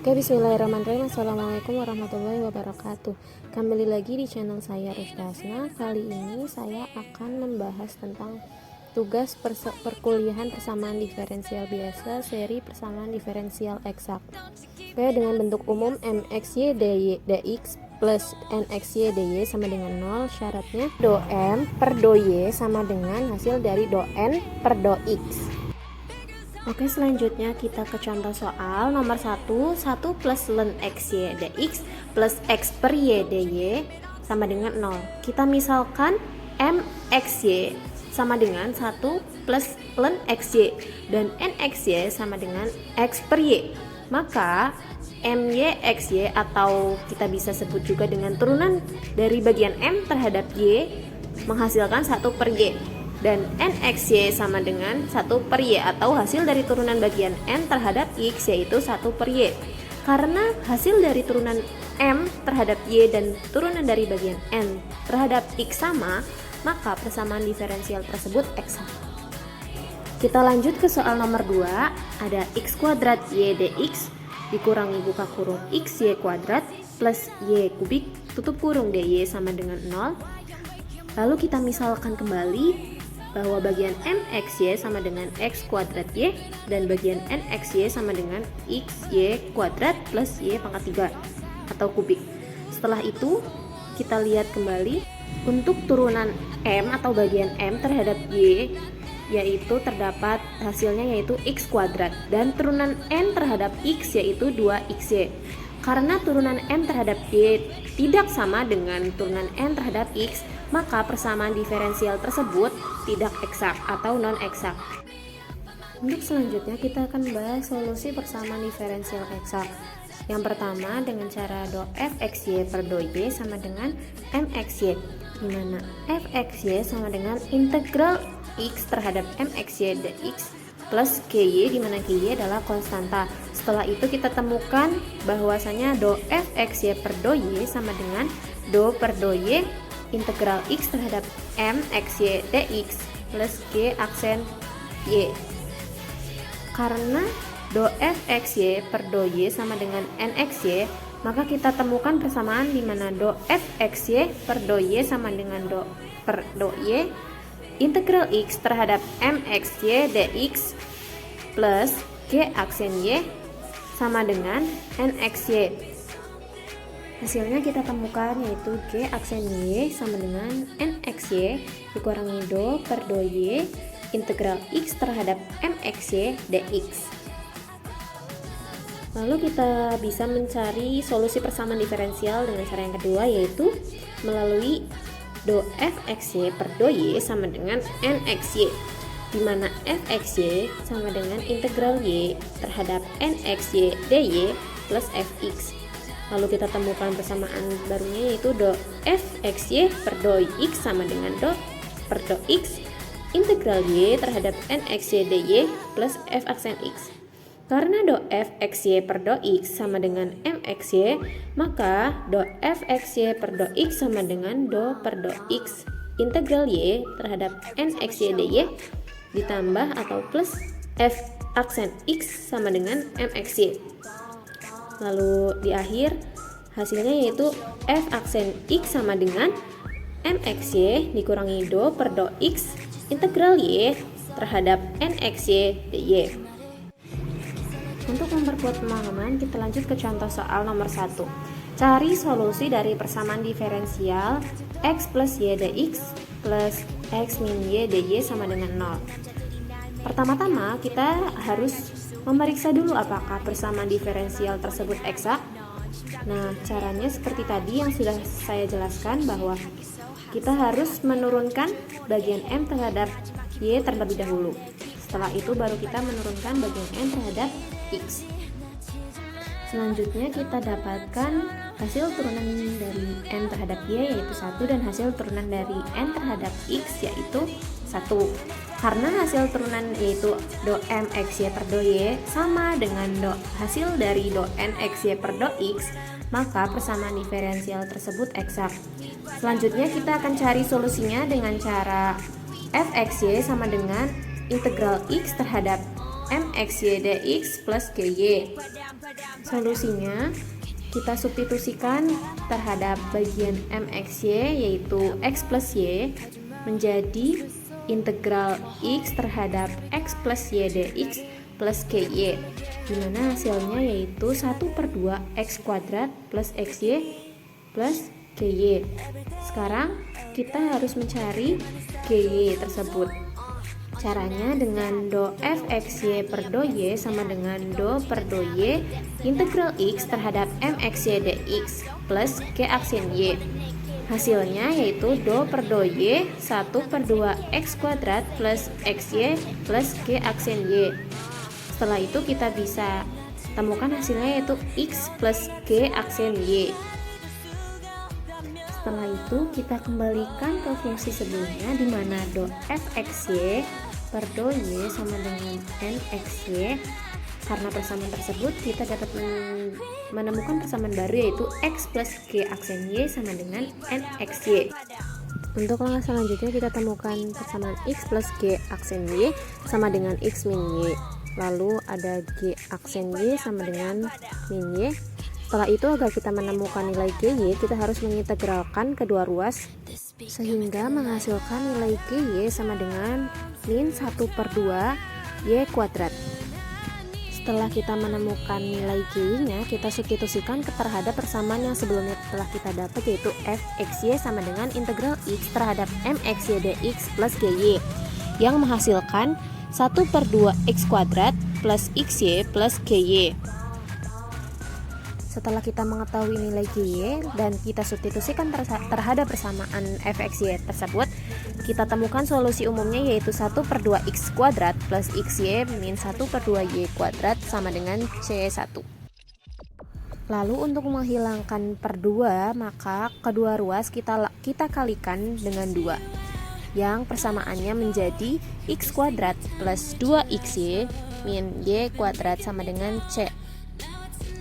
Oke, bismillahirrahmanirrahim. Assalamualaikum warahmatullahi wabarakatuh. Kembali lagi di channel saya Rusda Hasna. Kali ini saya akan membahas tentang tugas perkuliahan persamaan diferensial biasa seri persamaan diferensial eksak. Oke, dengan bentuk umum mxy dx plus nxy dy sama dengan 0. Syaratnya do m per do y sama dengan hasil dari do n per do x. Oke, selanjutnya kita ke contoh soal nomor 1 plus ln xy dx plus x per y dy sama dengan 0. Kita misalkan mxy sama dengan 1 plus ln xy dan nxy sama dengan x per y. Maka myxy atau kita bisa sebut juga dengan turunan dari bagian m terhadap y menghasilkan 1 per y. Dan nxy sama dengan 1 per y atau hasil dari turunan bagian n terhadap x yaitu 1 per y. Karena hasil dari turunan m terhadap y dan turunan dari bagian n terhadap x sama, maka persamaan diferensial tersebut eksak. Kita lanjut ke soal nomor 2. Ada x kuadrat y dx dikurangi buka kurung x y kuadrat plus y kubik tutup kurung dy sama dengan 0. Lalu kita misalkan kembali bahwa bagian mxy sama dengan x kuadrat y dan bagian nxy sama dengan xy kuadrat plus y pangkat 3 atau kubik. Setelah itu kita lihat kembali untuk turunan m atau bagian m terhadap y yaitu terdapat hasilnya yaitu x kuadrat dan turunan n terhadap x yaitu 2xy. Karena turunan m terhadap y tidak sama dengan turunan n terhadap x, maka persamaan diferensial tersebut tidak eksak atau non eksak. Untuk selanjutnya kita akan membahas solusi persamaan diferensial eksak. Yang pertama dengan cara do fxy per do y sama dengan mxy, di mana fxy sama dengan integral x terhadap mxy dx plus ky, di mana ky adalah konstanta. Setelah itu kita temukan bahwasanya do fxy per do y sama dengan do per do y integral x terhadap mxy dx plus g aksen y. Karena do fxy per do y sama dengan nxy, maka kita temukan persamaan di mana do fxy per do y sama dengan do per do y integral x terhadap mxy dx plus g aksen y sama dengan nxy. Hasilnya kita temukan yaitu g aksen y sama dengan nxy dikurangi do per do y integral x terhadap mxy dx. Lalu kita bisa mencari solusi persamaan diferensial dengan cara yang kedua, yaitu melalui do fxy per do y sama dengan nxy, di mana fxy sama dengan integral y terhadap nxy dy plus fx. Lalu kita temukan persamaan barunya yaitu do fxy per do x sama dengan do per do x integral y terhadap nxy dy plus f aksen x. Karena do fxy per do x sama dengan mxy, maka do fxy per do x sama dengan do per do x integral y terhadap nxy dy ditambah atau plus f aksen x sama dengan mxy. Lalu di akhir hasilnya yaitu f aksen x sama dengan mxy dikurangi do per do x integral y terhadap nxy dy. Untuk memperkuat pemahaman, kita lanjut ke contoh soal nomor 1. Cari solusi dari persamaan diferensial x plus y dx plus x min y dy sama dengan 0. Pertama-tama kita harus memeriksa dulu apakah persamaan diferensial tersebut eksak. Nah, caranya seperti tadi yang sudah saya jelaskan, bahwa kita harus menurunkan bagian m terhadap y terlebih dahulu. Setelah itu baru kita menurunkan bagian n terhadap x. Selanjutnya kita dapatkan hasil turunan dari n terhadap y yaitu 1 dan hasil turunan dari n terhadap x yaitu 1. Karena hasil turunan yaitu do mxy per do y sama dengan hasil dari do nxy per do x, maka persamaan diferensial tersebut eksak. Selanjutnya kita akan cari solusinya dengan cara fxy sama dengan integral x terhadap mxy dx plus gy. Solusinya kita substitusikan terhadap bagian mxy yaitu x plus y menjadi integral x terhadap x plus y dx plus gy, dimana hasilnya yaitu 1/2 x kuadrat plus xy plus gy. Sekarang kita harus mencari gy tersebut. Caranya dengan do fxy per do y sama dengan do per do y integral x terhadap mxy dx plus g aksen y. Hasilnya yaitu do per do y 1/2 x kuadrat plus xy plus g aksen y. Setelah itu kita bisa temukan hasilnya yaitu x plus g aksen y. Setelah itu kita kembalikan ke fungsi sebelumnya di mana do fxy per do y sama dengan nxy. Karena persamaan tersebut kita dapat menemukan persamaan baru yaitu x plus g aksen y sama dengan nxy. Untuk langkah selanjutnya kita temukan persamaan x plus g aksen y sama dengan x min y. Lalu ada g aksen y sama dengan min y. Setelah itu agar kita menemukan nilai gy, kita harus mengintegralkan kedua ruas sehingga menghasilkan nilai gy sama dengan min 1/2 y kuadrat. Setelah kita menemukan nilai gy-nya, kita substitusikan terhadap persamaan yang sebelumnya telah kita dapat yaitu fxy sama dengan integral x terhadap mxy dx plus gy yang menghasilkan 1/2 x kuadrat plus xy plus gy. Setelah kita mengetahui nilai gy dan kita substitusikan terhadap persamaan fxy tersebut, kita temukan solusi umumnya yaitu 1/2 x kuadrat plus xy min 1/2 y kuadrat sama dengan c1. Lalu untuk menghilangkan per 2, maka kedua ruas kita kalikan dengan 2 yang persamaannya menjadi x kuadrat plus 2xy min y kuadrat sama dengan c,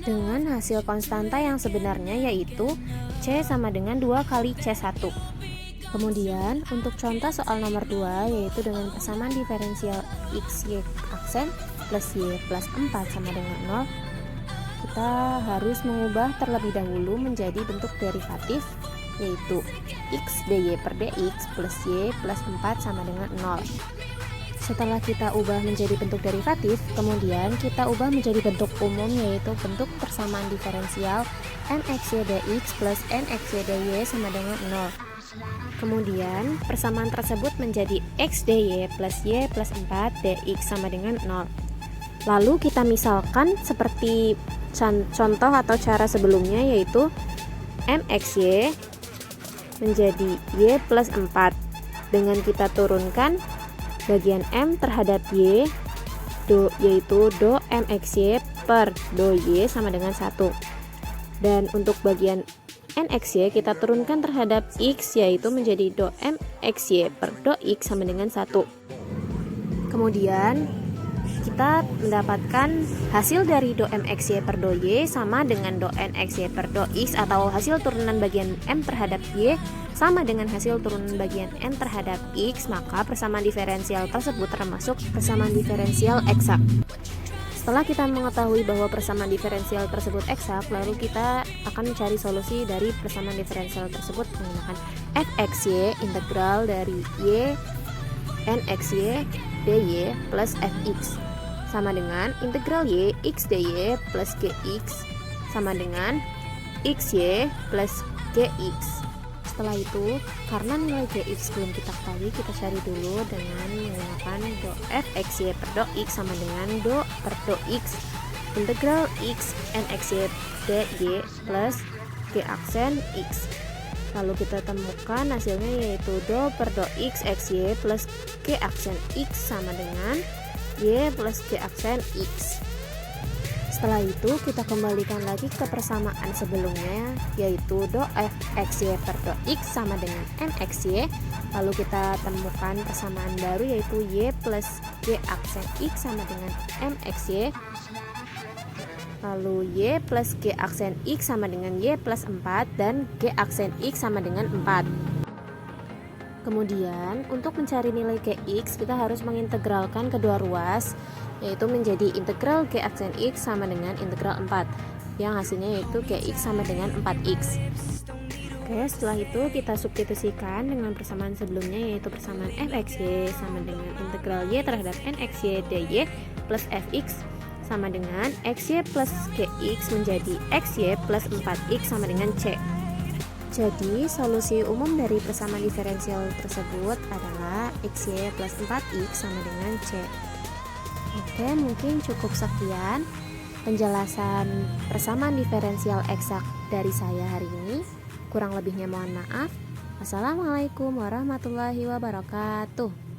dengan hasil konstanta yang sebenarnya yaitu C sama dengan 2 kali C1. Kemudian untuk contoh soal nomor 2 yaitu dengan persamaan diferensial x y aksen plus y plus 4 sama dengan 0, kita harus mengubah terlebih dahulu menjadi bentuk derivatif yaitu x dy per dx plus y plus 4 sama dengan 0. Setelah kita ubah menjadi bentuk derivatif, kemudian kita ubah menjadi bentuk umum yaitu bentuk persamaan diferensial mxy dx plus nxy dy sama dengan 0. Kemudian persamaan tersebut menjadi x dy plus y plus 4 dx sama dengan 0. Lalu kita misalkan seperti contoh atau cara sebelumnya yaitu mxy menjadi y plus 4 dengan kita turunkan bagian m terhadap y yaitu do mxy per do y sama dengan 1, dan untuk bagian nxy kita turunkan terhadap x yaitu menjadi do mxy per do x sama dengan 1. Kemudian kita mendapatkan hasil dari do mxy per do y sama dengan do nxy per do x, atau hasil turunan bagian m terhadap y sama dengan hasil turunan bagian n terhadap x, maka persamaan diferensial tersebut termasuk persamaan diferensial eksak. Setelah kita mengetahui bahwa persamaan diferensial tersebut eksak, lalu kita akan mencari solusi dari persamaan diferensial tersebut menggunakan fxy integral dari y nxy dy plus fx sama dengan integral y x dy plus gx sama dengan xy plus gx. Setelah itu, karena nilai gx belum kita ketahui, kita cari dulu dengan menggunakan do fxy per do x sama dengan do per do x integral x nxy dy plus g aksen x. Lalu kita temukan hasilnya yaitu do per do x xy plus g aksen x sama dengan y plus g aksen x. Setelah itu kita kembalikan lagi ke persamaan sebelumnya yaitu do fxy per do x sama dengan mxy. Lalu kita temukan persamaan baru yaitu y plus g aksen x sama dengan mxy. Lalu y plus g aksen x sama dengan y plus 4 dan g aksen x sama dengan 4. Kemudian, untuk mencari nilai Gx, kita harus mengintegralkan kedua ruas, yaitu menjadi integral G aksen X sama dengan integral 4, yang hasilnya yaitu Gx sama dengan 4x. Oke, setelah itu kita substitusikan dengan persamaan sebelumnya, yaitu persamaan fxy sama dengan integral y terhadap nxy dy plus fx sama dengan xy plus gx menjadi xy plus 4x sama dengan c. Jadi, solusi umum dari persamaan diferensial tersebut adalah xy plus 4x sama dengan c. Oke, mungkin cukup sekian penjelasan persamaan diferensial eksak dari saya hari ini. Kurang lebihnya mohon maaf. Wassalamualaikum warahmatullahi wabarakatuh.